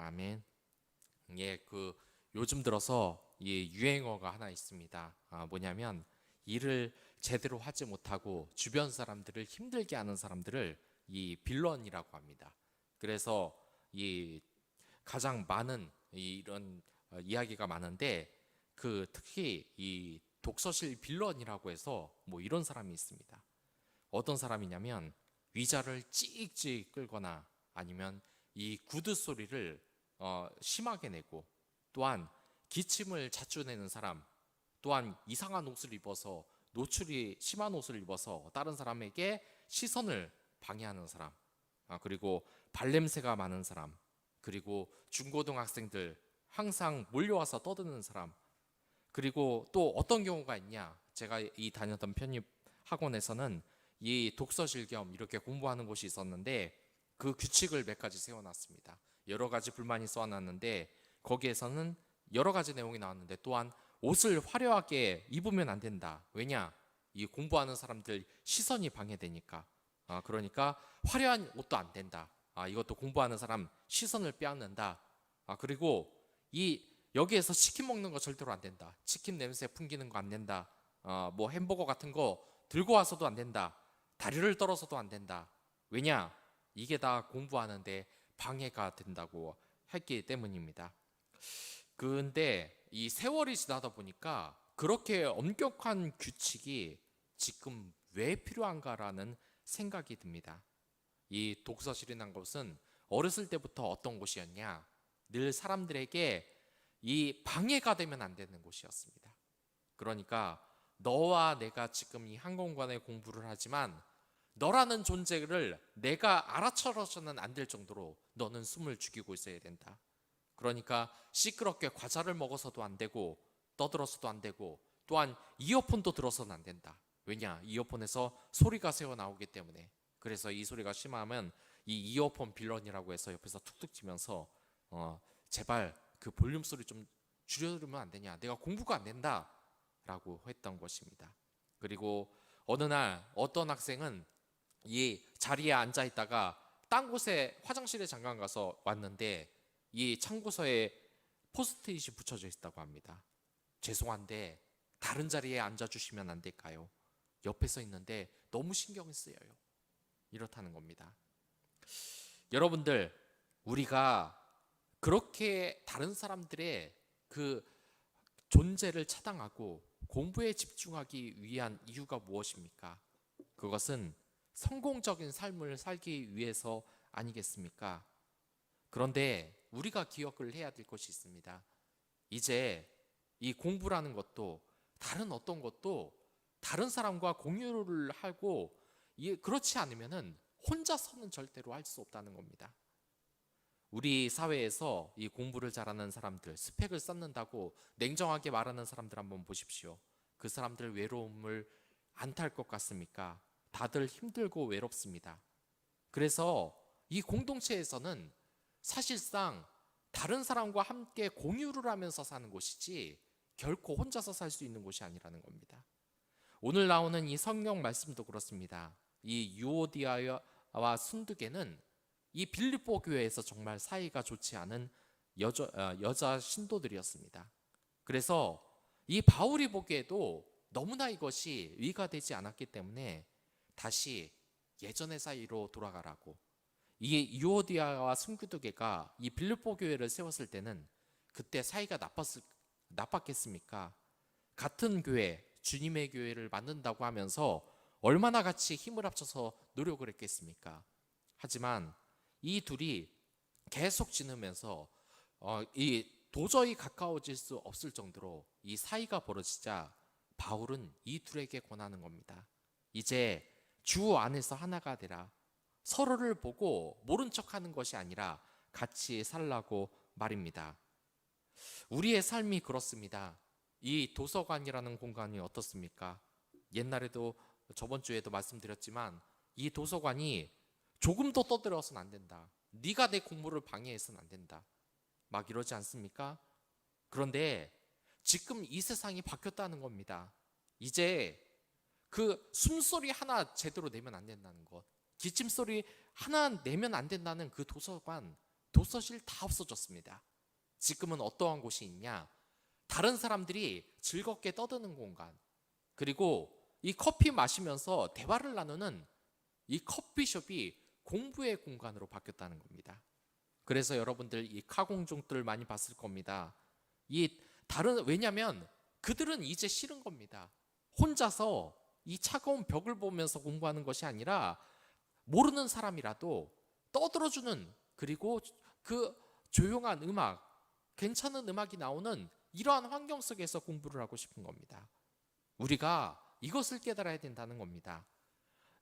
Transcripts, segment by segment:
아멘. 예, 요즘 들어서 이 유행어가 하나 있습니다. 뭐냐면 일을 제대로 하지 못하고 주변 사람들을 힘들게 하는 사람들을 이 빌런이라고 합니다. 그래서 이 가장 많은 이런 이야기가 많은데 특히 이 독서실 빌런이라고 해서 뭐 이런 사람이 있습니다. 어떤 사람이냐면 위자를 찍찍 끌거나 아니면 이 구두 소리를 심하게 내고, 또한 기침을 자주 내는 사람, 또한 이상한 옷을 입어서 노출이 심한 옷을 입어서 다른 사람에게 시선을 방해하는 사람, 그리고 발냄새가 많은 사람, 그리고 중고등학생들 항상 몰려와서 떠드는 사람, 그리고 또 어떤 경우가 있냐, 제가 이 다녔던 편입 학원에서는 이 독서실 겸 이렇게 공부하는 곳이 있었는데 그 규칙을 몇 가지 세워놨습니다. 여러 가지 불만이 써놨는데 거기에서는 여러 가지 내용이 나왔는데, 또한 옷을 화려하게 입으면 안 된다. 왜냐? 이 공부하는 사람들 시선이 방해되니까. 그러니까 화려한 옷도 안 된다. 이것도 공부하는 사람 시선을 빼앗는다. 그리고 여기에서 치킨 먹는 거 절대로 안 된다. 치킨 냄새 풍기는 거 안 된다. 뭐 햄버거 같은 거 들고 와서도 안 된다. 다리를 떨어서도 안 된다. 왜냐? 이게 다 공부하는데 방해가 된다고 했기 때문입니다. 근데 이 세월이 지나다 보니까 그렇게 엄격한 규칙이 지금 왜 필요한가라는 생각이 듭니다. 이 독서실이란 것은 어렸을 때부터 어떤 곳이었냐? 늘 사람들에게 이 방해가 되면 안 되는 곳이었습니다. 그러니까 너와 내가 지금 이 한 공간에 공부를 하지만 너라는 존재를 내가 알아차려서는 안 될 정도로 너는 숨을 죽이고 있어야 된다. 그러니까 시끄럽게 과자를 먹어서도 안 되고 떠들어서도 안 되고, 또한 이어폰도 들어서는 안 된다. 왜냐? 이어폰에서 소리가 새어 나오기 때문에. 그래서 이 소리가 심하면 이 이어폰 빌런이라고 해서 옆에서 툭툭 치면서 제발 그 볼륨 소리 좀 줄여주면 안 되냐? 내가 공부가 안 된다 라고 했던 것입니다. 그리고 어느 날 어떤 학생은 이 자리에 앉아 있다가 딴 곳에 화장실에 잠깐 가서 왔는데 이 참고서에 포스트잇이 붙여져 있다고 합니다. 죄송한데 다른 자리에 앉아주시면 안 될까요? 옆에 서 있는데 너무 신경이 쓰여요. 이렇다는 겁니다. 여러분들, 우리가 그렇게 다른 사람들의 그 존재를 차단하고 공부에 집중하기 위한 이유가 무엇입니까? 그것은 성공적인 삶을 살기 위해서 아니겠습니까? 그런데 우리가 기억을 해야 될 것이 있습니다. 이제 이 공부라는 것도 다른 어떤 것도 다른 사람과 공유를 하고, 그렇지 않으면은 혼자서는 절대로 할 수 없다는 겁니다. 우리 사회에서 이 공부를 잘하는 사람들, 스펙을 쌓는다고 냉정하게 말하는 사람들 한번 보십시오. 그 사람들 외로움을 안 탈 것 같습니까? 다들 힘들고 외롭습니다. 그래서 이 공동체에서는 사실상 다른 사람과 함께 공유를 하면서 사는 곳이지 결코 혼자서 살 수 있는 곳이 아니라는 겁니다. 오늘 나오는 이 성경 말씀도 그렇습니다. 이 유오디아와 순두개는 이 빌립보 교회에서 정말 사이가 좋지 않은 여자 신도들이었습니다. 그래서 이 바울이 보기에도 너무나 이것이 위가 되지 않았기 때문에 다시 예전의 사이로 돌아가라고, 이 유오디아와 순두개가 이 빌립보 교회를 세웠을 때는 그때 사이가 나빴겠습니까? 같은 교회, 주님의 교회를 만든다고 하면서 얼마나 같이 힘을 합쳐서 노력을 했겠습니까? 하지만 이 둘이 계속 지내면서 이 도저히 가까워질 수 없을 정도로 이 사이가 벌어지자 바울은 이 둘에게 권하는 겁니다. 이제 주 안에서 하나가 되라. 서로를 보고 모른 척하는 것이 아니라 같이 살라고 말입니다. 우리의 삶이 그렇습니다. 이 도서관이라는 공간이 어떻습니까? 옛날에도 저번 주에도 말씀드렸지만 이 도서관이 조금 더 떠들어서는 안 된다. 네가 내 공부를 방해해서는 안 된다. 막 이러지 않습니까? 그런데 지금 이 세상이 바뀌었다는 겁니다. 이제 그 숨소리 하나 제대로 내면 안 된다는 것, 기침소리 하나 내면 안 된다는 그 도서관, 도서실 다 없어졌습니다. 지금은 어떠한 곳이 있냐? 다른 사람들이 즐겁게 떠드는 공간, 그리고 이 커피 마시면서 대화를 나누는 이 커피숍이 공부의 공간으로 바뀌었다는 겁니다. 그래서 여러분들 이 카공족들 많이 봤을 겁니다. 왜냐면 그들은 이제 싫은 겁니다. 혼자서 이 차가운 벽을 보면서 공부하는 것이 아니라 모르는 사람이라도 떠들어주는, 그리고 그 조용한 음악, 괜찮은 음악이 나오는 이러한 환경 속에서 공부를 하고 싶은 겁니다. 우리가 이것을 깨달아야 된다는 겁니다.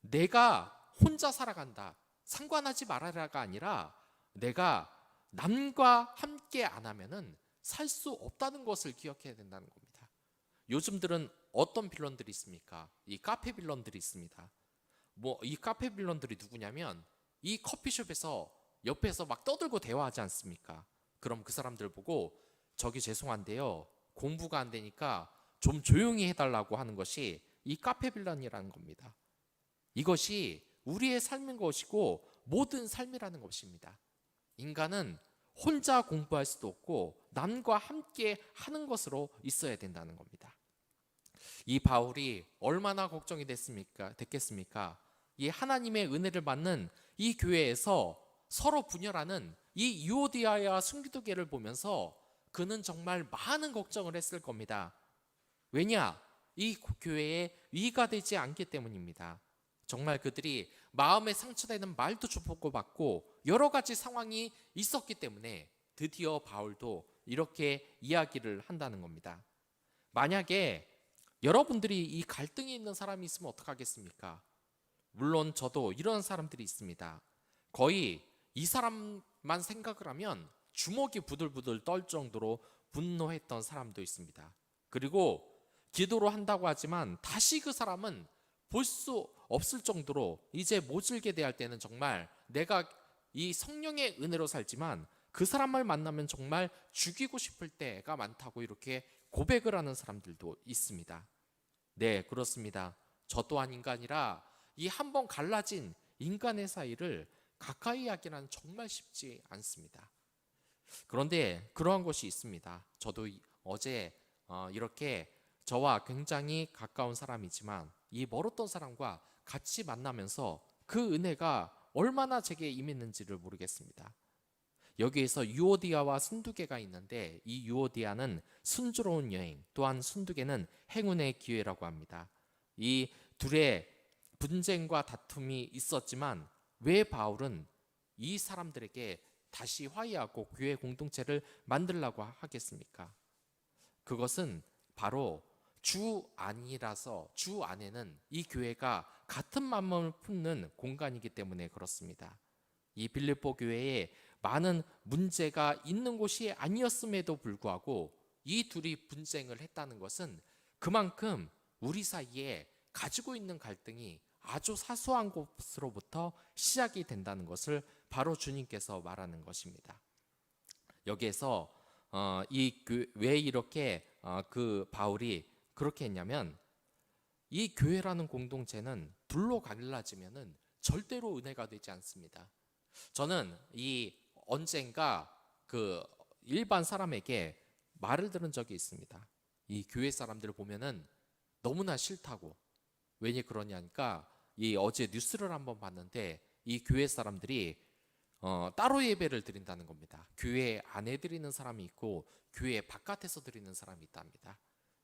내가 혼자 살아간다, 상관하지 말아라가 아니라 내가 남과 함께 안 하면은 살 수 없다는 것을 기억해야 된다는 겁니다. 요즘들은 어떤 빌런들이 있습니까? 이 카페 빌런들이 있습니다. 이 카페 빌런들이 누구냐면 이 커피숍에서 옆에서 막 떠들고 대화하지 않습니까? 그럼 그 사람들 보고 저기 죄송한데요, 공부가 안 되니까 좀 조용히 해달라고 하는 것이 이 카페 빌런이라는 겁니다. 이것이 우리의 삶인 것이고 모든 삶이라는 것입니다. 인간은 혼자 공부할 수도 없고 남과 함께 하는 것으로 있어야 된다는 겁니다. 이 바울이 얼마나 걱정이 됐겠습니까? 이 하나님의 은혜를 받는 이 교회에서 서로 분열하는 이 유오디아와 순기도교를 보면서 그는 정말 많은 걱정을 했을 겁니다. 왜냐? 이 교회에 위가 되지 않기 때문입니다. 정말 그들이 마음에 상처되는 말도 주고받고 여러 가지 상황이 있었기 때문에 드디어 바울도 이렇게 이야기를 한다는 겁니다. 만약에 여러분들이 이 갈등이 있는 사람이 있으면 어떡하겠습니까? 물론 저도 이런 사람들이 있습니다. 거의 이 사람만 생각을 하면 주먹이 부들부들 떨 정도로 분노했던 사람도 있습니다. 그리고 기도로 한다고 하지만 다시 그 사람은 볼 수 없을 정도로 이제 모질게 대할 때는 정말 내가 이 성령의 은혜로 살지만 그 사람을 만나면 정말 죽이고 싶을 때가 많다고 이렇게 고백을 하는 사람들도 있습니다. 네, 그렇습니다. 저 또한 인간이라 이 한 번 갈라진 인간의 사이를 가까이 하기는 정말 쉽지 않습니다. 그런데 그러한 것이 있습니다. 저도 어제 이렇게 저와 굉장히 가까운 사람이지만 이 멀었던 사람과 같이 만나면서 그 은혜가 얼마나 제게 임했는지를 모르겠습니다. 여기에서 유오디아와 순두개가 있는데 이 유오디아는 순조로운 여행, 또한 순두개는 행운의 기회라고 합니다. 이 둘의 분쟁과 다툼이 있었지만 왜 바울은 이 사람들에게 다시 화해하고 교회 공동체를 만들려고 하겠습니까? 그것은 바로 주 안이라서, 주 안에는 이 교회가 같은 마음을 품는 공간이기 때문에 그렇습니다. 이 빌립보 교회에 많은 문제가 있는 곳이 아니었음에도 불구하고 이 둘이 분쟁을 했다는 것은 그만큼 우리 사이에 가지고 있는 갈등이 아주 사소한 곳으로부터 시작이 된다는 것을 바로 주님께서 말하는 것입니다. 여기에서 왜 이렇게 그 바울이 그렇게 했냐면 이 교회라는 공동체는 둘로 갈라지면은 절대로 은혜가 되지 않습니다. 저는 이 언젠가 그 일반 사람에게 말을 들은 적이 있습니다. 이 교회 사람들을 보면은 너무나 싫다고. 왜 그러냐니까 이 어제 뉴스를 한번 봤는데 이 교회 사람들이 따로 예배를 드린다는 겁니다. 교회 안에 드리는 사람이 있고 교회 바깥에서 드리는 사람이 있답니다.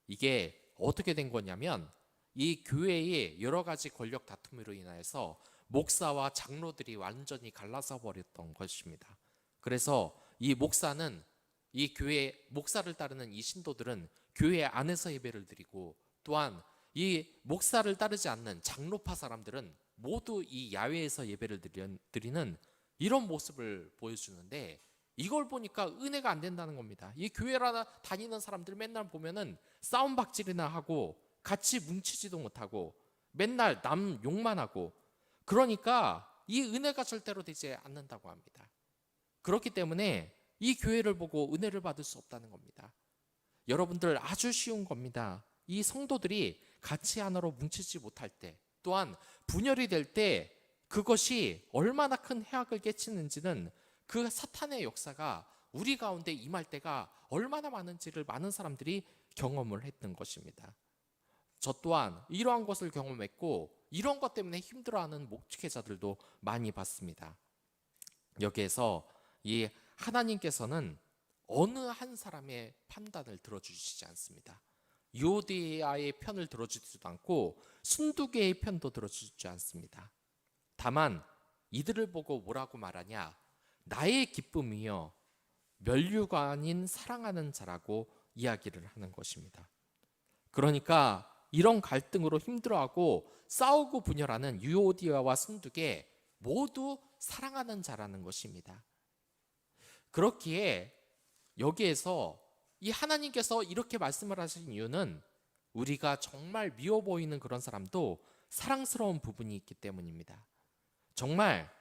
이게 어떻게 된 거냐면 이 교회의 여러 가지 권력 다툼으로 인해서 목사와 장로들이 완전히 갈라서 버렸던 것입니다. 그래서 이 목사는 이 교회 목사를 따르는 이 신도들은 교회 안에서 예배를 드리고 또한 이 목사를 따르지 않는 장로파 사람들은 모두 이 야외에서 예배를 드리는 이런 모습을 보여주는데 이걸 보니까 은혜가 안 된다는 겁니다. 이 교회라 다니는 사람들 맨날 보면은 싸움박질이나 하고 같이 뭉치지도 못하고 맨날 남 욕만 하고 그러니까 이 은혜가 절대로 되지 않는다고 합니다. 그렇기 때문에 이 교회를 보고 은혜를 받을 수 없다는 겁니다. 여러분들 아주 쉬운 겁니다. 이 성도들이 같이 하나로 뭉치지 못할 때 또한 분열이 될 때 그것이 얼마나 큰 해악을 끼치는지는 그 사탄의 역사가 우리 가운데 임할 때가 얼마나 많은지를 많은 사람들이 경험을 했던 것입니다. 저 또한 이러한 것을 경험했고 이런 것 때문에 힘들어하는 목회자들도 많이 봤습니다. 여기에서 이 하나님께서는 어느 한 사람의 판단을 들어주시지 않습니다. 유오디아의 편을 들어주지도 않고 순두개의 편도 들어주지 않습니다. 다만 이들을 보고 뭐라고 말하냐? 나의 기쁨이여 면류가 아닌 사랑하는 자라고 이야기를 하는 것입니다. 그러니까 이런 갈등으로 힘들어하고 싸우고 분열하는 유오디아와 순두개 모두 사랑하는 자라는 것입니다. 그렇기에 여기에서 이 하나님께서 이렇게 말씀을 하신 이유는 우리가 정말 미워 보이는 그런 사람도 사랑스러운 부분이 있기 때문입니다. 정말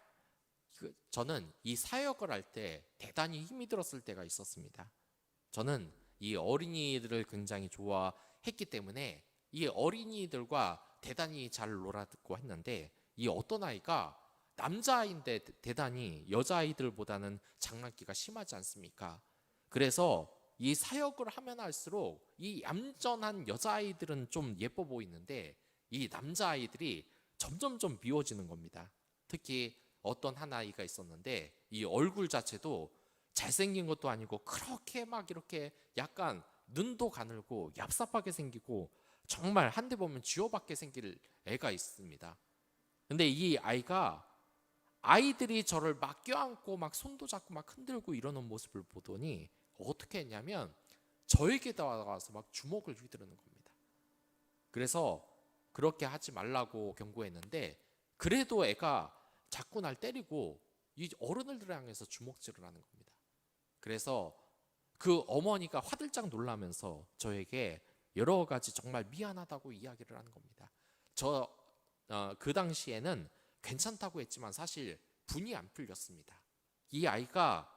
저는 이 사역을 할 때 대단히 힘이 들었을 때가 있었습니다. 저는 이 어린이들을 굉장히 좋아했기 때문에 이 어린이들과 대단히 잘 놀아듣고 했는데 이 어떤 아이가 남자아이인데 대단히 여자아이들보다는 장난기가 심하지 않습니까? 그래서 이 사역을 하면 할수록 이 얌전한 여자아이들은 좀 예뻐 보이는데 이 남자아이들이 점점점 미워지는 겁니다. 특히 어떤 한 아이가 있었는데 이 얼굴 자체도 잘생긴 것도 아니고 그렇게 막 이렇게 약간 눈도 가늘고 얍삽하게 생기고 정말 한 대 보면 쥐어박게 생길 애가 있습니다. 근데 이 아이가 아이들이 저를 막 껴안고 막 손도 잡고 막 흔들고 이러는 모습을 보더니 어떻게 했냐면 저에게 다가와서 막 주먹을 휘두르는 겁니다. 그래서 그렇게 하지 말라고 경고했는데 그래도 애가 자꾸 날 때리고 이 어른들을 향해서 주먹질을 하는 겁니다. 그래서 그 어머니가 화들짝 놀라면서 저에게 여러 가지 정말 미안하다고 이야기를 하는 겁니다. 그 당시에는 괜찮다고 했지만 사실 분이 안 풀렸습니다. 이 아이가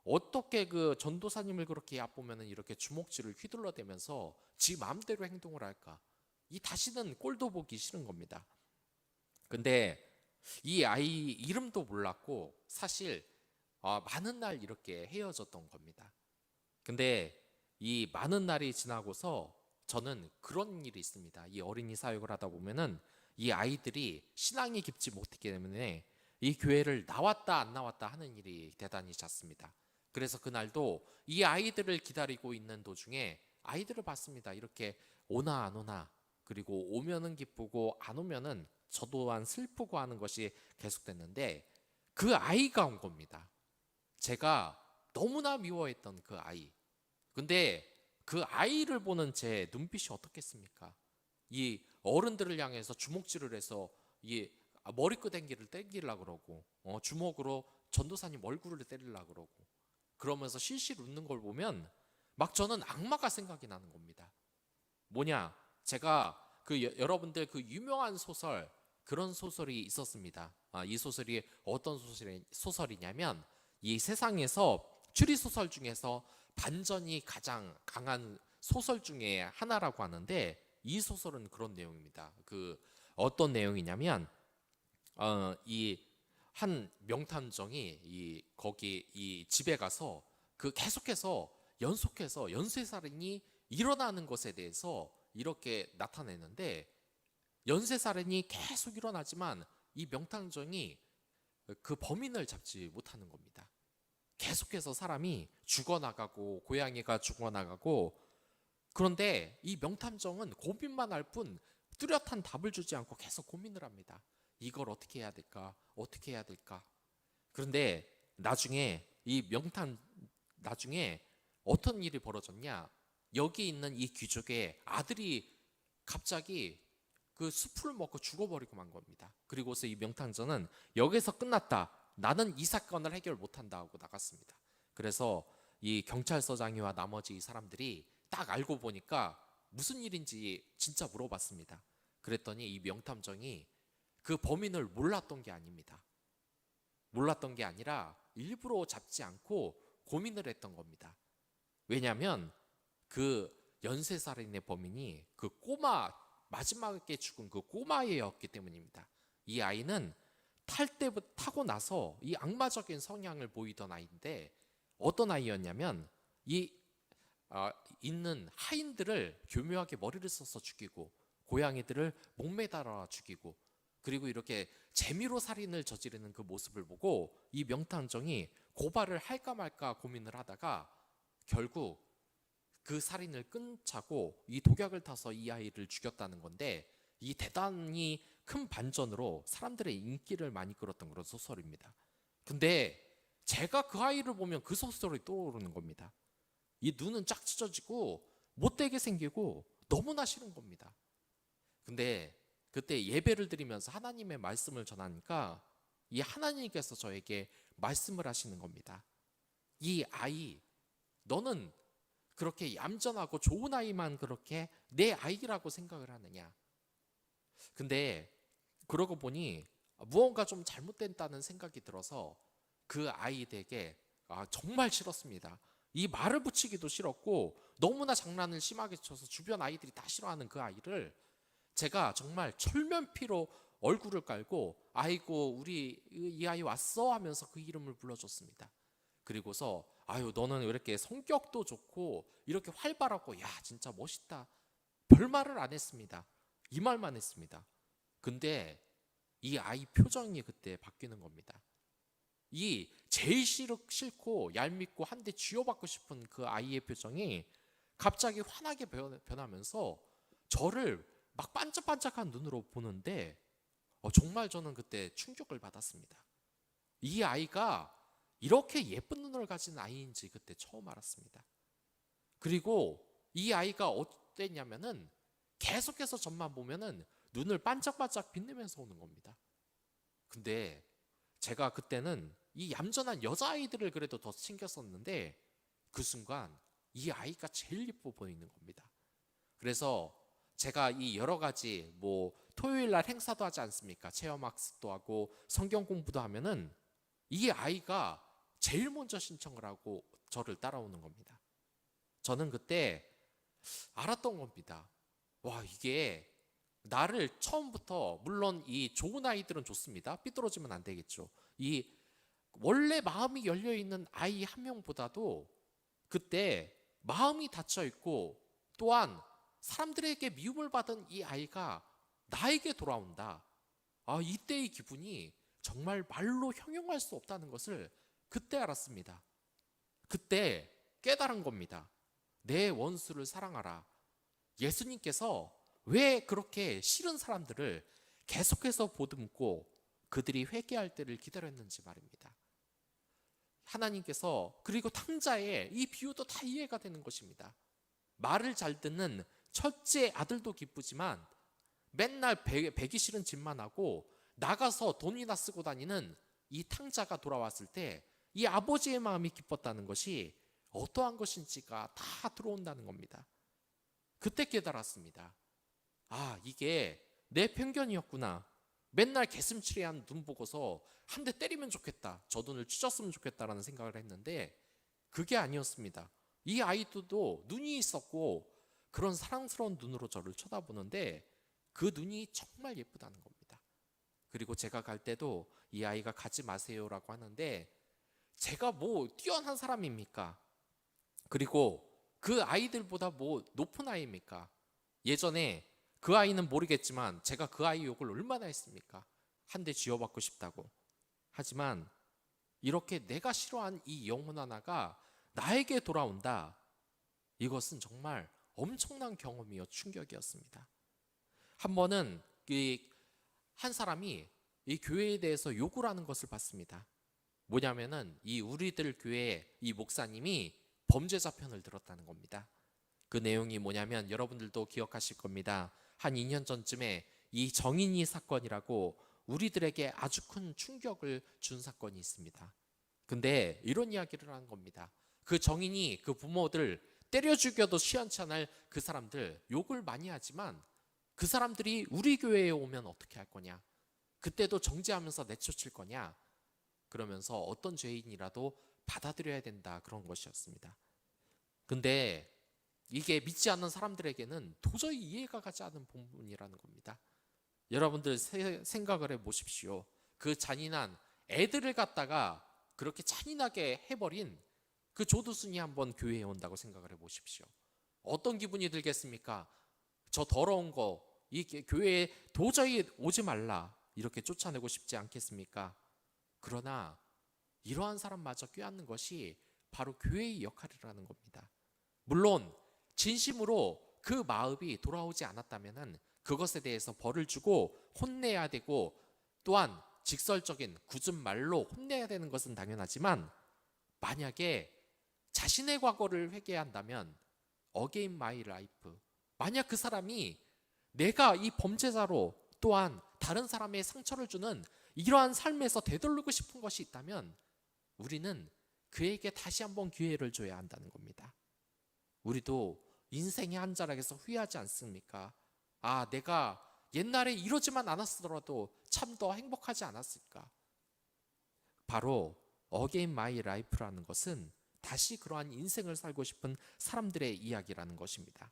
어떻게 그 전도사님을 그렇게 얕보면 이렇게 주먹질을 휘둘러대면서 지 마음대로 행동을 할까? 이 다시는 꼴도 보기 싫은 겁니다. 근데 이 아이 이름도 몰랐고 사실 많은 날 이렇게 헤어졌던 겁니다. 근데 이 많은 날이 지나고서 저는 그런 일이 있습니다. 이 어린이 사역을 하다 보면은 이 아이들이 신앙이 깊지 못했기 때문에 이 교회를 나왔다 안 나왔다 하는 일이 대단히 잦습니다. 그래서 그날도 이 아이들을 기다리고 있는 도중에 아이들을 봤습니다. 이렇게 오나 안 오나, 그리고 오면은 기쁘고 안 오면은 저 또한 슬프고 하는 것이 계속됐는데 그 아이가 온 겁니다. 제가 너무나 미워했던 그 아이. 근데 그 아이를 보는 제 눈빛이 어떻겠습니까? 이 어른들을 향해서 주먹질을 해서 이 머리끄댕이를 때리려고 그러고 주먹으로 전도사님 얼굴을 때리려고 그러고 그러면서 실실 웃는 걸 보면 막 저는 악마가 생각이 나는 겁니다. 뭐냐? 제가 여러분들 그 유명한 소설, 그런 소설이 있었습니다. 이 소설이 어떤 소설이냐면 이 세상에서 추리소설 중에서 반전이 가장 강한 소설 중에 하나라고 하는데 이 소설은 그런 내용입니다. 어떤 내용이냐면 이 한 명탐정이 거기 이 집에 가서 계속해서 연속해서 연쇄살인이 일어나는 것에 대해서 이렇게 나타내는데 연쇄살인이 계속 일어나지만 이 명탐정이 그 범인을 잡지 못하는 겁니다. 계속해서 사람이 죽어나가고 고양이가 죽어나가고 그런데 이 명탐정은 고민만 할 뿐 뚜렷한 답을 주지 않고 계속 고민을 합니다. 이걸 어떻게 해야 될까? 어떻게 해야 될까? 그런데 나중에 나중에 어떤 일이 벌어졌냐? 여기 있는 이 귀족의 아들이 갑자기 그 숲을 먹고 죽어버리고 만 겁니다. 그리고서 이 명탐정은 여기서 끝났다. 나는 이 사건을 해결 못한다 하고 나갔습니다. 그래서 이 경찰서장이와 나머지 이 사람들이 딱 알고 보니까 무슨 일인지 진짜 물어봤습니다. 그랬더니 이 명탐정이 그 범인을 몰랐던 게 아닙니다. 몰랐던 게 아니라 일부러 잡지 않고 고민을 했던 겁니다. 왜냐하면 그 연쇄살인의 범인이 마지막에 죽은 그 꼬마애였기 때문입니다. 이 아이는 타고 나서 이 악마적인 성향을 보이던 아이인데, 어떤 아이였냐면 이 있는 하인들을 교묘하게 머리를 써서 죽이고, 고양이들을 목매달아 죽이고, 그리고 이렇게 재미로 살인을 저지르는 그 모습을 보고 이 명탐정이 고발을 할까 말까 고민을 하다가 결국 그 살인을 끈차고 이 독약을 타서 이 아이를 죽였다는 건데, 이 대단히 큰 반전으로 사람들의 인기를 많이 끌었던 그런 소설입니다. 근데 제가 그 아이를 보면 그 소설이 떠오르는 겁니다. 이 눈은 쫙 찢어지고 못되게 생기고 너무나 싫은 겁니다. 근데 그때 예배를 드리면서 하나님의 말씀을 전하니까 이 하나님께서 저에게 말씀을 하시는 겁니다. 이 아이, 너는 그렇게 얌전하고 좋은 아이만 그렇게 내 아이라고 생각을 하느냐? 근데 그러고 보니 무언가 좀 잘못됐다는 생각이 들어서 그 아이에게 정말 싫었습니다. 이 말을 붙이기도 싫었고, 너무나 장난을 심하게 쳐서 주변 아이들이 다 싫어하는 그 아이를 제가 정말 철면피로 얼굴을 깔고 아이고 우리 이 아이 왔어 하면서 그 이름을 불러줬습니다. 그리고서 아유 너는 왜 이렇게 성격도 좋고 이렇게 활발하고 야 진짜 멋있다, 별말을 안 했습니다. 이 말만 했습니다. 근데 이 아이 표정이 그때 바뀌는 겁니다. 이 제일 싫고 얄밉고 한 대 쥐어받고 싶은 그 아이의 표정이 갑자기 환하게 변하면서 저를 막 반짝반짝한 눈으로 보는데 정말 저는 그때 충격을 받았습니다. 이 아이가 이렇게 예쁜 눈을 가진 아이인지 그때 처음 알았습니다. 그리고 이 아이가 어땠냐면은 계속해서 전만 보면은 눈을 반짝반짝 빛내면서 오는 겁니다. 근데 제가 그때는 이 얌전한 여자아이들을 그래도 더 챙겼었는데 그 순간 이 아이가 제일 예뻐 보이는 겁니다. 그래서 제가 이 여러 가지 토요일 날 행사도 하지 않습니까? 체험학습도 하고 성경 공부도 하면은 이 아이가 제일 먼저 신청을 하고 저를 따라오는 겁니다. 저는 그때 알았던 겁니다. 와, 이게 나를 처음부터, 물론 이 좋은 아이들은 좋습니다. 삐뚤어지면 안 되겠죠. 이 원래 마음이 열려 있는 아이 한 명보다도 그때 마음이 닫혀 있고 또한 사람들에게 미움을 받은 이 아이가 나에게 돌아온다. 이때의 기분이 정말 말로 형용할 수 없다는 것을 그때 알았습니다. 그때 깨달은 겁니다. 내 원수를 사랑하라. 예수님께서 왜 그렇게 싫은 사람들을 계속해서 보듬고 그들이 회개할 때를 기다렸는지 말입니다. 하나님께서, 그리고 탕자의 이 비유도 다 이해가 되는 것입니다. 말을 잘 듣는 첫째 아들도 기쁘지만 맨날 배기 싫은 짓만 하고 나가서 돈이나 쓰고 다니는 이 탕자가 돌아왔을 때 이 아버지의 마음이 기뻤다는 것이 어떠한 것인지가 다 들어온다는 겁니다. 그때 깨달았습니다. 이게 내 편견이었구나. 맨날 개슴츠레한 눈 보고서 한 대 때리면 좋겠다, 저 돈을 찢었으면 좋겠다라는 생각을 했는데 그게 아니었습니다. 이 아이도 눈이 있었고 그런 사랑스러운 눈으로 저를 쳐다보는데 그 눈이 정말 예쁘다는 겁니다. 그리고 제가 갈 때도 이 아이가 가지 마세요라고 하는데 제가 뛰어난 사람입니까? 그리고 그 아이들보다 높은 아이입니까? 예전에 그 아이는 모르겠지만 제가 그 아이 욕을 얼마나 했습니까? 한 대 쥐어받고 싶다고. 하지만 이렇게 내가 싫어한 이 영혼 하나가 나에게 돌아온다. 이것은 정말 엄청난 경험이요 충격이었습니다. 한 번은 한 사람이 이 교회에 대해서 욕을 하는 것을 봤습니다. 뭐냐면은 이 우리들 교회 이 목사님이 범죄자 편을 들었다는 겁니다. 그 내용이 뭐냐면 여러분들도 기억하실 겁니다. 한 2년 전쯤에 이 정인이 사건이라고 우리들에게 아주 큰 충격을 준 사건이 있습니다. 근데 이런 이야기를 하는 겁니다. 그 정인이 그 부모들 때려 죽여도 시원치 않을 그 사람들 욕을 많이 하지만 그 사람들이 우리 교회에 오면 어떻게 할 거냐? 그때도 정죄하면서 내쫓을 거냐? 그러면서 어떤 죄인이라도 받아들여야 된다, 그런 것이었습니다. 근데 이게 믿지 않는 사람들에게는 도저히 이해가 가지 않는 본문이라는 겁니다. 여러분들 생각을 해보십시오. 그 잔인한 애들을 갖다가 그렇게 잔인하게 해버린 그 조두순이 한번 교회에 온다고 생각을 해보십시오. 어떤 기분이 들겠습니까? 저 더러운 거, 이 교회에 도저히 오지 말라, 이렇게 쫓아내고 싶지 않겠습니까? 그러나 이러한 사람마저 꾀앉는 것이 바로 교회의 역할이라는 겁니다. 물론 진심으로 그 마음이 돌아오지 않았다면 그것에 대해서 벌을 주고 혼내야 되고, 또한 직설적인 굳은 말로 혼내야 되는 것은 당연하지만, 만약에 자신의 과거를 회개한다면 어게인 마이 라이프, 만약 그 사람이 내가 이 범죄자로 또한 다른 사람의 상처를 주는 이러한 삶에서 되돌리고 싶은 것이 있다면 우리는 그에게 다시 한번 기회를 줘야 한다는 겁니다. 우리도 인생의 한 자락에서 후회하지 않습니까? 아, 내가 옛날에 이러지만 않았더라도 참 더 행복하지 않았을까? 바로 어게인 마이 라이프라는 것은 다시 그러한 인생을 살고 싶은 사람들의 이야기라는 것입니다.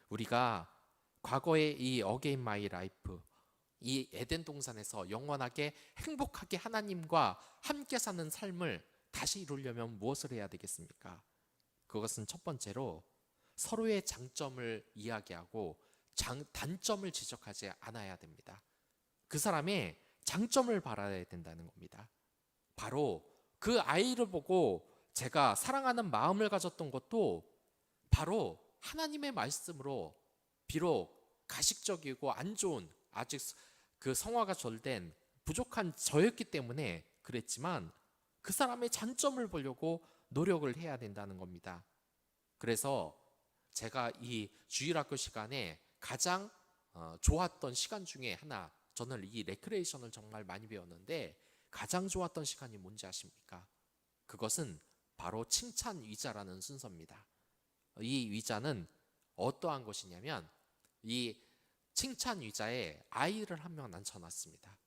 우리가 과거의 이 어게인 마이 라이프, 이 에덴 동산에서 영원하게 행복하게 하나님과 함께 사는 삶을 다시 이루려면 무엇을 해야 되겠습니까? 그것은 첫 번째로 서로의 장점을 이야기하고 단점을 지적하지 않아야 됩니다. 그 사람의 장점을 바라야 된다는 겁니다. 바로 그 아이를 보고 제가 사랑하는 마음을 가졌던 것도 바로 하나님의 말씀으로, 비록 가식적이고 안 좋은, 아직 그 성화가 덜 된 부족한 저였기 때문에 그랬지만 그 사람의 장점을 보려고 노력을 해야 된다는 겁니다. 그래서 제가 이 주일학교 시간에 가장 좋았던 시간 중에 하나, 저는 이 레크레이션을 정말 많이 배웠는데 가장 좋았던 시간이 뭔지 아십니까? 그것은 바로 칭찬 위자라는 순서입니다. 이 위자는 어떠한 것이냐면, 이 칭찬 위자에 아이를 한 명 앉혀놨습니다.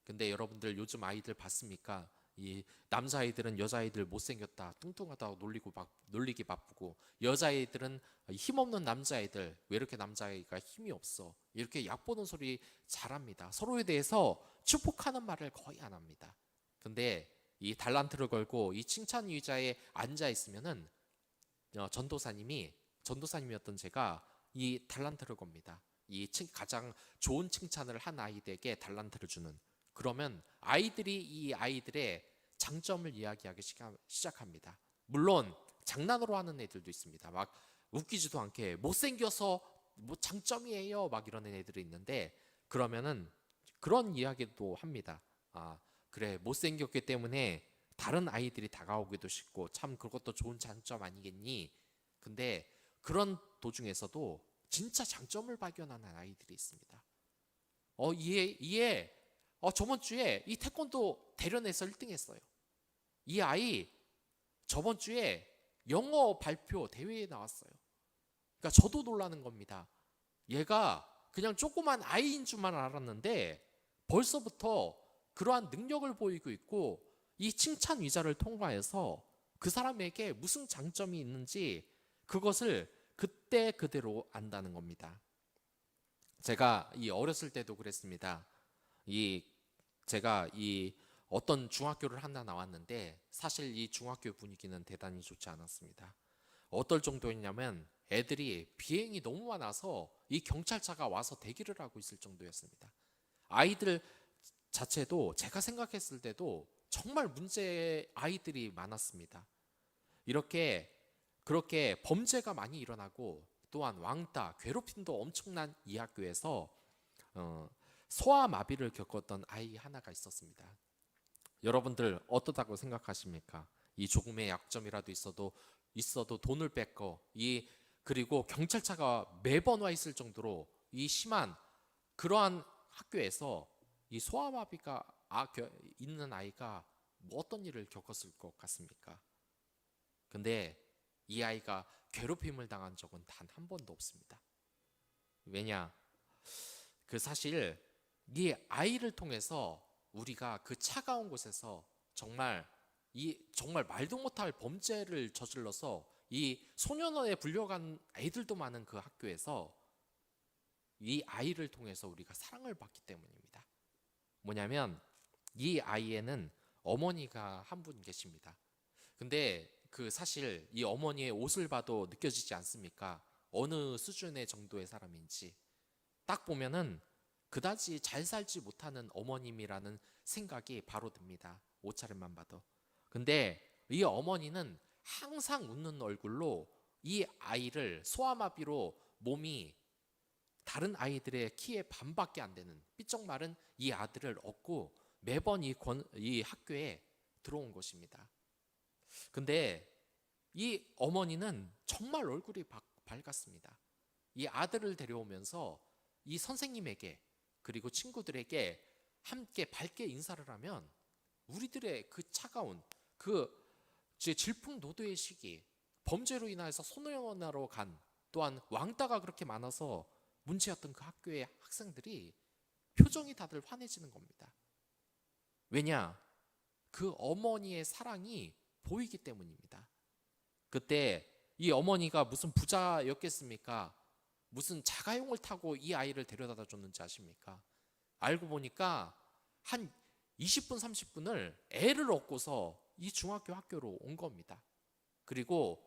근데 여러분들 요즘 아이들 봤습니까? 이 남자아이들은 여자아이들 못생겼다, 뚱뚱하다고 놀리기 바쁘고, 여자아이들은 힘없는 남자아이들, 왜 이렇게 남자아이가 힘이 없어, 이렇게 얕보는 소리 잘합니다. 서로에 대해서 축복하는 말을 거의 안 합니다. 근데 이 달란트를 걸고 이 칭찬 의자에 앉아 있으면은 전도사님이었던 제가 이 달란트를 겁니다. 가장 좋은 칭찬을 한 아이들에게 달란트를 주는. 그러면 아이들이 이 아이들의 장점을 이야기하기 시작합니다. 물론 장난으로 하는 애들도 있습니다. 막 웃기지도 않게 못생겨서 뭐 장점이에요, 막 이러는 애들이 있는데, 그러면은 그런 이야기도 합니다. 아, 그래, 못생겼기 때문에 다른 아이들이 다가오기도 쉽고 참 그것도 좋은 장점 아니겠니? 근데 그런 도중에서도 진짜 장점을 발견하는 아이들이 있습니다. 저번 주에 이 태권도 대련에서 1등 했어요. 이 아이 저번 주에 영어 발표 대회에 나왔어요. 그러니까 저도 놀라는 겁니다. 얘가 그냥 조그만 아이인 줄만 알았는데 벌써부터 그러한 능력을 보이고 있고, 이 칭찬 위자를 통과해서 그 사람에게 무슨 장점이 있는지 그것을 그때 그대로 안다는 겁니다. 제가 이 어렸을 때도 그랬습니다. 제가 어떤 중학교를 하나 나왔는데 사실 이 중학교 분위기는 대단히 좋지 않았습니다. 어떨 정도였냐면 애들이 비행이 너무 많아서 이 경찰차가 와서 대기를 하고 있을 정도였습니다. 아이들 자체도 제가 생각했을 때도 정말 문제 아이들이 많았습니다. 그렇게 범죄가 많이 일어나고, 또한 왕따, 괴롭힘도 엄청난 이 학교에서 소아마비를 겪었던 아이 하나가 있었습니다. 여러분들 어떻다고 생각하십니까? 이 조금의 약점이라도 있어도 돈을 뺏고, 그리고 경찰차가 매번 와 있을 정도로 이 심한 그러한 학교에서 이 소아마비가 있는 아이가 뭐 어떤 일을 겪었을 것 같습니까? 근데 이 아이가 괴롭힘을 당한 적은 단 한 번도 없습니다. 왜냐? 사실 이 아이를 통해서 우리가 그 차가운 곳에서 정말 말도 못할 범죄를 저질러서 이 소년원에 불려간 애들도 많은 그 학교에서 이 아이를 통해서 우리가 사랑을 받기 때문입니다. 뭐냐면 이 아이에는 어머니가 한 분 계십니다. 근데 그 사실 이 어머니의 옷을 봐도 느껴지지 않습니까? 어느 수준의 정도의 사람인지. 딱 보면은 그다지 잘 살지 못하는 어머님이라는 생각이 바로 듭니다. 옷차림만 봐도. 근데 이 어머니는 항상 웃는 얼굴로 이 아이를 소아마비로 몸이 다른 아이들의 키의 반밖에 안 되는 삐쩍 마른 이 아들을 얻고 매번 이 학교에 들어온 것입니다. 근데 이 어머니는 정말 얼굴이 밝았습니다. 이 아들을 데려오면서 이 선생님에게 그리고 친구들에게 함께 밝게 인사를 하면 우리들의 그 차가운 그 질풍노도의 시기, 범죄로 인해서 소년원으로 간, 또한 왕따가 그렇게 많아서 문제였던 그 학교의 학생들이 표정이 다들 환해지는 겁니다. 왜냐? 그 어머니의 사랑이 보이기 때문입니다. 그때 이 어머니가 무슨 부자였겠습니까? 무슨 자가용을 타고 이 아이를 데려다 줬는지 아십니까? 알고 보니까 한 20분, 30분을 애를 얻고서 이 중학교 학교로 온 겁니다. 그리고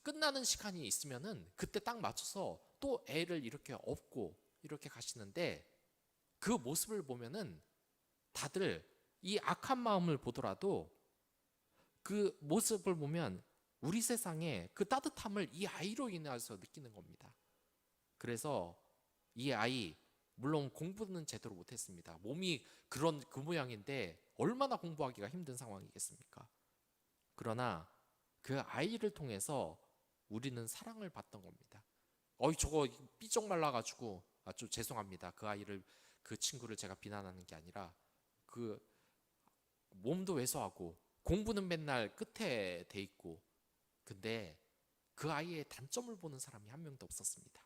끝나는 시간이 있으면은 그때 딱 맞춰서 또 애를 이렇게 업고 이렇게 가시는데 그 모습을 보면은 다들 이 악한 마음을 보더라도 그 모습을 보면 우리 세상에 그 따뜻함을 이 아이로 인해서 느끼는 겁니다. 그래서 이 아이 물론 공부는 제대로 못했습니다. 몸이 그 모양인데 얼마나 공부하기가 힘든 상황이겠습니까? 그러나 그 아이를 통해서 우리는 사랑을 받던 겁니다. 저거 삐쩍 말라가지고 좀 죄송합니다. 그 친구를 제가 비난하는 게 아니라 그 몸도 왜소하고 공부는 맨날 끝에 돼 있고 근데 그 아이의 단점을 보는 사람이 한 명도 없었습니다.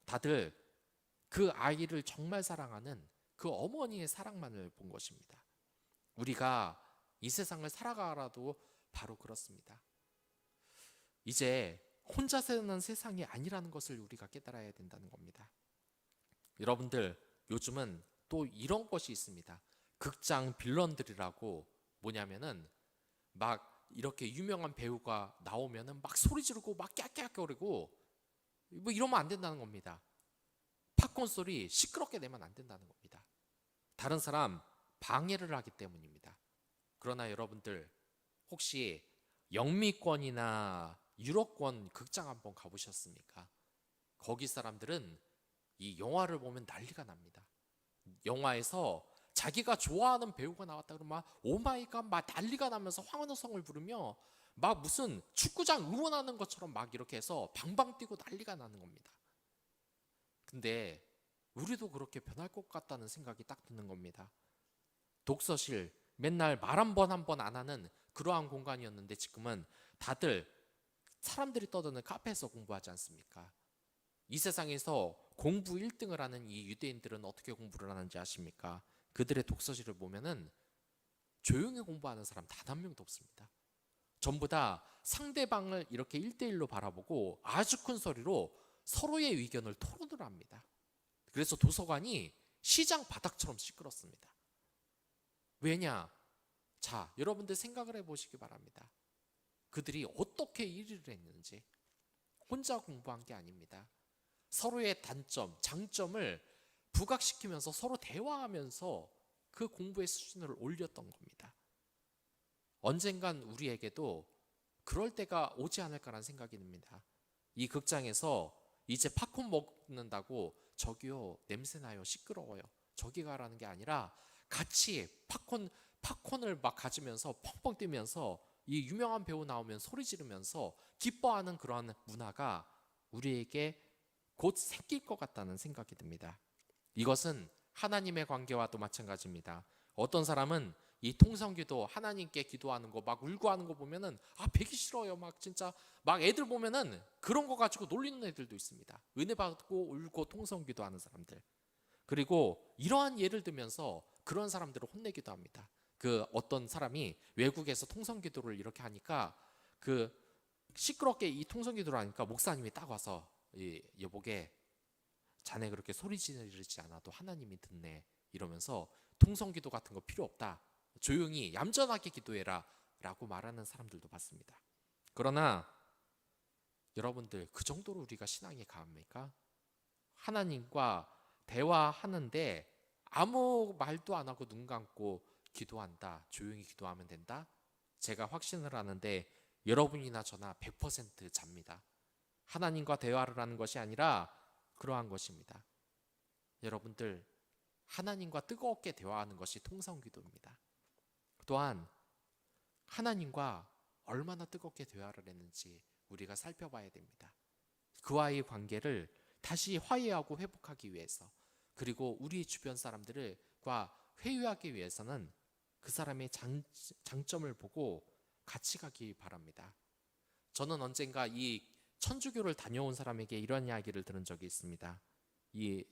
다들 그 아이를 정말 사랑하는 그 어머니의 사랑만을 본 것입니다. 우리가 이 세상을 살아가라도 바로 그렇습니다. 이제 혼자 사는 세상이 아니라는 것을 우리가 깨달아야 된다는 겁니다. 여러분들 요즘은 또 이런 것이 있습니다. 극장 빌런들이라고 뭐냐면은 막 이렇게 유명한 배우가 나오면은 막 소리 지르고 막 깨깨거리고 뭐 이러면 안 된다는 겁니다. 팝콘 소리 시끄럽게 내면 안 된다는 겁니다. 다른 사람 방해를 하기 때문입니다. 그러나 여러분들 혹시 영미권이나 유럽권 극장 한번 가보셨습니까? 거기 사람들은 이 영화를 보면 난리가 납니다. 영화에서 자기가 좋아하는 배우가 나왔다 그러면 오마이갓 막 난리가 나면서 황혼성을 부르며 막 무슨 축구장 응원하는 것처럼 막 이렇게 해서 방방 뛰고 난리가 나는 겁니다. 근데 우리도 그렇게 변할 것 같다는 생각이 딱 드는 겁니다. 독서실 맨날 말 한 번 한 번 안 하는 그러한 공간이었는데 지금은 다들 사람들이 떠드는 카페에서 공부하지 않습니까? 이 세상에서 공부 1등을 하는 이 유대인들은 어떻게 공부를 하는지 아십니까? 그들의 독서실을 보면은 조용히 공부하는 사람 단 한 명도 없습니다. 전부 다 상대방을 이렇게 1대1로 바라보고 아주 큰 소리로 서로의 의견을 토론을 합니다. 그래서 도서관이 시장 바닥처럼 시끄럽습니다. 왜냐? 자, 여러분들 생각을 해보시기 바랍니다. 그들이 어떻게 일을 했는지. 혼자 공부한 게 아닙니다. 서로의 단점, 장점을 부각시키면서 서로 대화하면서 그 공부의 수준을 올렸던 겁니다. 언젠간 우리에게도 그럴 때가 오지 않을까라는 생각이 듭니다. 이 극장에서 이제 팝콘 먹는다고 저기요 냄새나요 시끄러워요 저기 가라는 게 아니라 같이 팝콘을 막 가지면서 펑펑 뛰면서 이 유명한 배우 나오면 소리 지르면서 기뻐하는 그러한 문화가 우리에게 곧 생길 것 같다는 생각이 듭니다. 이것은 하나님의 관계와도 마찬가지입니다. 어떤 사람은 이 통성기도 하나님께 기도하는 거 막 울고 하는 거 보면은 배기 싫어요. 막 진짜 막 애들 보면은 그런 거 가지고 놀리는 애들도 있습니다. 은혜 받고 울고 통성기도 하는 사람들. 그리고 이러한 예를 들면서 그런 사람들을 혼내기도 합니다. 그 어떤 사람이 외국에서 통성기도를 이렇게 하니까 그 시끄럽게 이 통성기도를 하니까 목사님이 딱 와서 여보게 자네 그렇게 소리 지르지 않아도 하나님이 듣네 이러면서 통성기도 같은 거 필요 없다. 조용히 얌전하게 기도해라 라고 말하는 사람들도 봤습니다. 그러나 여러분들, 그 정도로 우리가 신앙이 강합니까? 하나님과 대화하는데 아무 말도 안 하고 눈 감고 기도한다, 조용히 기도하면 된다? 제가 확신을 하는데 여러분이나 저나 100% 잡니다. 하나님과 대화를 하는 것이 아니라 그러한 것입니다. 여러분들, 하나님과 뜨겁게 대화하는 것이 통성기도입니다. 또한 하나님과 얼마나 뜨겁게 대화를 했는지 우리가 살펴봐야 됩니다. 그와의 관계를 다시 화해하고 회복하기 위해서, 그리고 우리 주변 사람들과 회유하기 위해서는 그 사람의 장점을 보고 같이 가기 바랍니다. 저는 언젠가 이 천주교를 다녀온 사람에게 이런 이야기를 들은 적이 있습니다. 이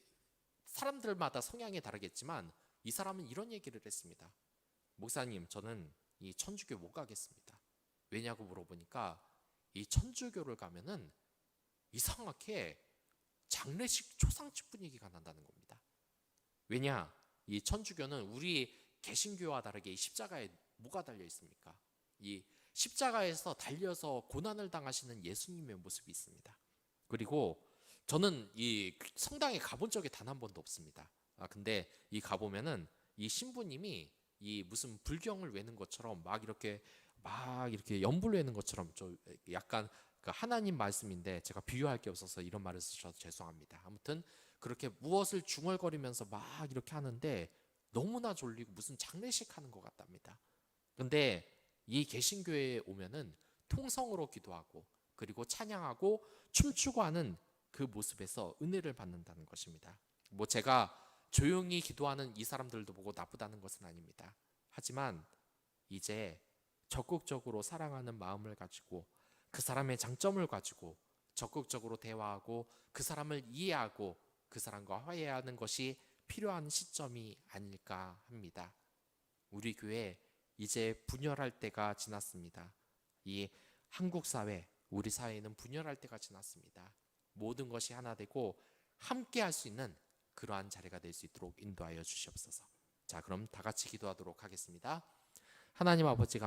사람들마다 성향이 다르겠지만 이 사람은 이런 얘기를 했습니다. 목사님, 저는 이 천주교 못 가겠습니다. 왜냐고 물어보니까 이 천주교를 가면은 이상하게 장례식 초상집 분위기가 난다는 겁니다. 왜냐? 이 천주교는 우리 개신교와 다르게 이 십자가에 뭐가 달려 있습니까? 이 십자가에서 달려서 고난을 당하시는 예수님의 모습이 있습니다. 그리고 저는 이 성당에 가본 적이 단 한 번도 없습니다. 근데 이 가보면은 이 신부님이 이 무슨 불경을 외는 것처럼 막 이렇게 연불 외는 것처럼, 좀 약간 그 하나님 말씀인데 제가 비유할 게 없어서 이런 말을 쓰셔서 죄송합니다. 아무튼 그렇게 무엇을 중얼거리면서 막 이렇게 하는데 너무나 졸리고 무슨 장례식 하는 것 같답니다. 근데 이 개신교회에 오면은 통성으로 기도하고 그리고 찬양하고 춤추고 하는 그 모습에서 은혜를 받는다는 것입니다. 뭐 제가 조용히 기도하는 이 사람들도 보고 나쁘다는 것은 아닙니다. 하지만 이제 적극적으로 사랑하는 마음을 가지고 그 사람의 장점을 가지고 적극적으로 대화하고 그 사람을 이해하고 그 사람과 화해하는 것이 필요한 시점이 아닐까 합니다. 우리 교회 이제 분열할 때가 지났습니다. 이 한국 사회, 우리 사회는 분열할 때가 지났습니다. 모든 것이 하나 되고 함께 할 수 있는 그러한 자리가 될 수 있도록 인도하여 주시옵소서. 자, 그럼 다 같이 기도하도록 하겠습니다. 하나님 아버지가